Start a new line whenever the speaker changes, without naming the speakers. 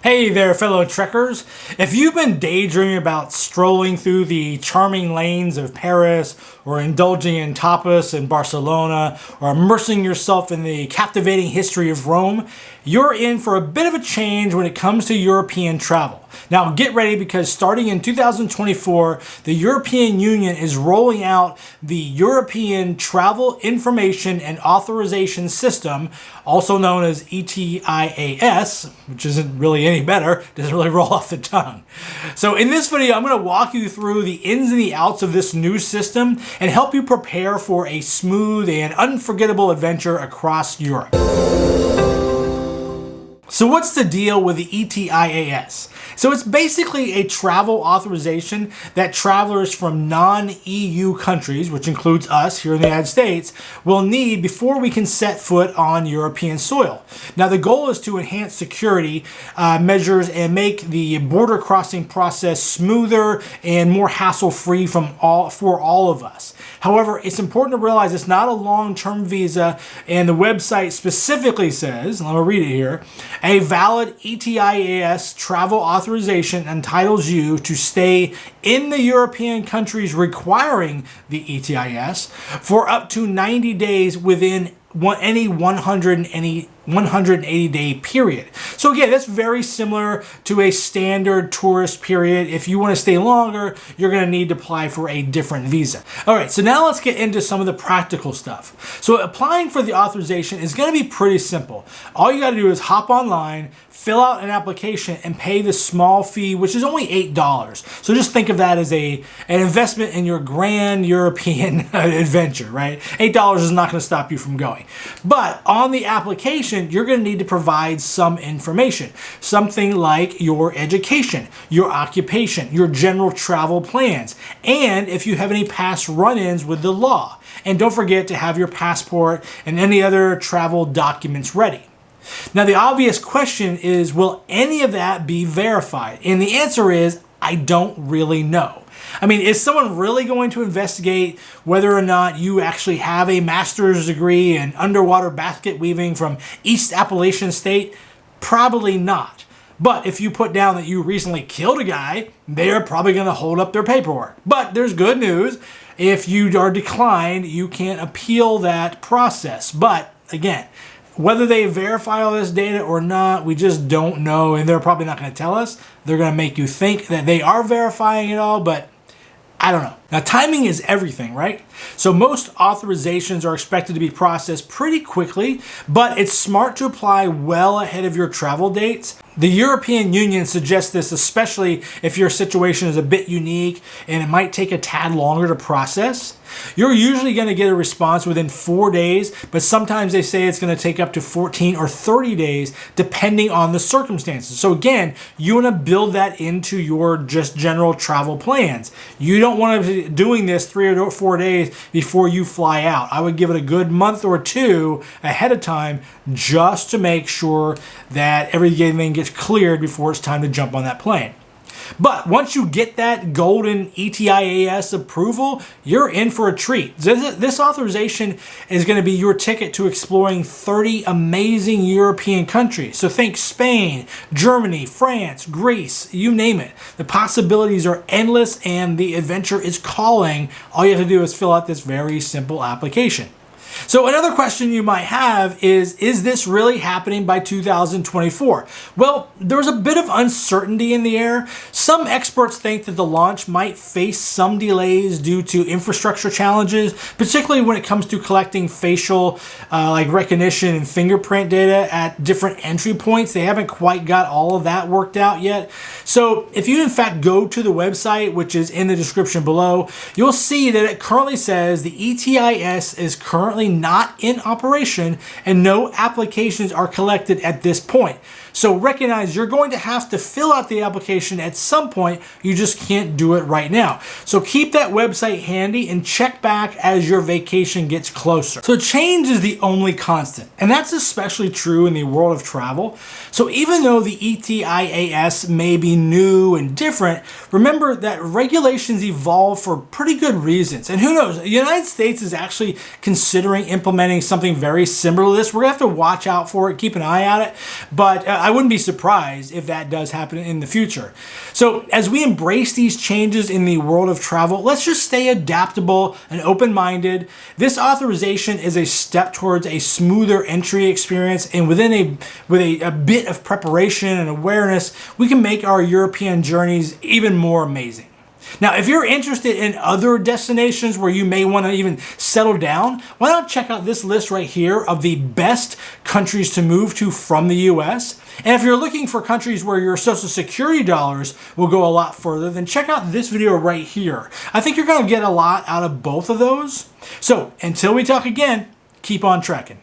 Hey there, fellow trekkers. If you've been daydreaming about strolling through the charming lanes of Paris, or indulging in tapas in Barcelona, or immersing yourself in the captivating history of Rome, you're in for a bit of a change when it comes to European travel. Now get ready, because starting in 2024, the European Union is rolling out the European Travel Information and Authorization System, also known as ETIAS, which isn't really any better, doesn't really roll off the tongue. So in this video, I'm going to walk you through the ins and the outs of this new system and help you prepare for a smooth and unforgettable adventure across Europe. So what's the deal with the ETIAS? So it's basically a travel authorization that travelers from non-EU countries, which includes us here in the United States, will need before we can set foot on European soil. Now the goal is to enhance security measures and make the border crossing process smoother and more hassle-free for all of us. However, it's important to realize it's not a long-term visa, and the website specifically says, and I'm going to read it here, a valid ETIAS travel authorization entitles you to stay in the European countries requiring the ETIAS for up to 90 days within any 180-day period. So again, that's very similar to a standard tourist period. If you want to stay longer, you're going to need to apply for a different visa. All right, so now let's get into some of the practical stuff. So applying for the authorization is going to be pretty simple. All you got to do is hop online, fill out an application, and pay the small fee, which is only $8. So just think of that as an investment in your grand European adventure, right? $8 is not going to stop you from going. But on the application, you're going to need to provide some information. Something like your education, your occupation, your general travel plans, and if you have any past run-ins with the law. And don't forget to have your passport and any other travel documents ready. Now the obvious question is, will any of that be verified? And the answer is, I don't really know. I mean, is someone really going to investigate whether or not you actually have a master's degree in underwater basket weaving from East Appalachian State? Probably not. But if you put down that you recently killed a guy, they're probably going to hold up their paperwork. But there's good news. If you are declined, you can appeal that process. But again, whether they verify all this data or not, we just don't know, and they're probably not going to tell us. They're going to make you think that they are verifying it all, but I don't know. Now, timing is everything, right? So most authorizations are expected to be processed pretty quickly, but it's smart to apply well ahead of your travel dates. The European Union suggests this, especially if your situation is a bit unique and it might take a tad longer to process. You're usually going to get a response within 4 days, but sometimes they say it's going to take up to 14 or 30 days depending on the circumstances. So again, you want to build that into your just general travel plans. You don't want to be doing this 3 or 4 days before you fly out. I would give it a good month or two ahead of time just to make sure that everything gets cleared before it's time to jump on that plane. But once you get that golden ETIAS approval, you're in for a treat. This authorization is going to be your ticket to exploring 30 amazing European countries. So think Spain, Germany, France, Greece, you name it. The possibilities are endless and the adventure is calling. All you have to do is fill out this very simple application. So another question you might have is this really happening by 2024? Well, there's a bit of uncertainty in the air. Some experts think that the launch might face some delays due to infrastructure challenges, particularly when it comes to collecting facial recognition and fingerprint data at different entry points. They haven't quite got all of that worked out yet. So if you in fact go to the website, which is in the description below, you'll see that it currently says the ETIAS is currently not in operation and no applications are collected at this point. So recognize you're going to have to fill out the application at some point. You just can't do it right now. So keep that website handy and check back as your vacation gets closer. So change is the only constant, and that's especially true in the world of travel. So even though the ETIAS may be new and different, remember that regulations evolve for pretty good reasons. And who knows, the United States is actually considering implementing something very similar to this. We're gonna have to watch out for it, keep an eye on it. But I wouldn't be surprised if that does happen in the future. So as we embrace these changes in the world of travel, let's just stay adaptable and open-minded. This authorization is a step towards a smoother entry experience, and with a bit of preparation and awareness, we can make our European journeys even more amazing. Now, if you're interested in other destinations where you may want to even settle down, why not check out this list right here of the best countries to move to from the US? And if you're looking for countries where your Social Security dollars will go a lot further, then check out this video right here. I think you're going to get a lot out of both of those. So, until we talk again, keep on trekking.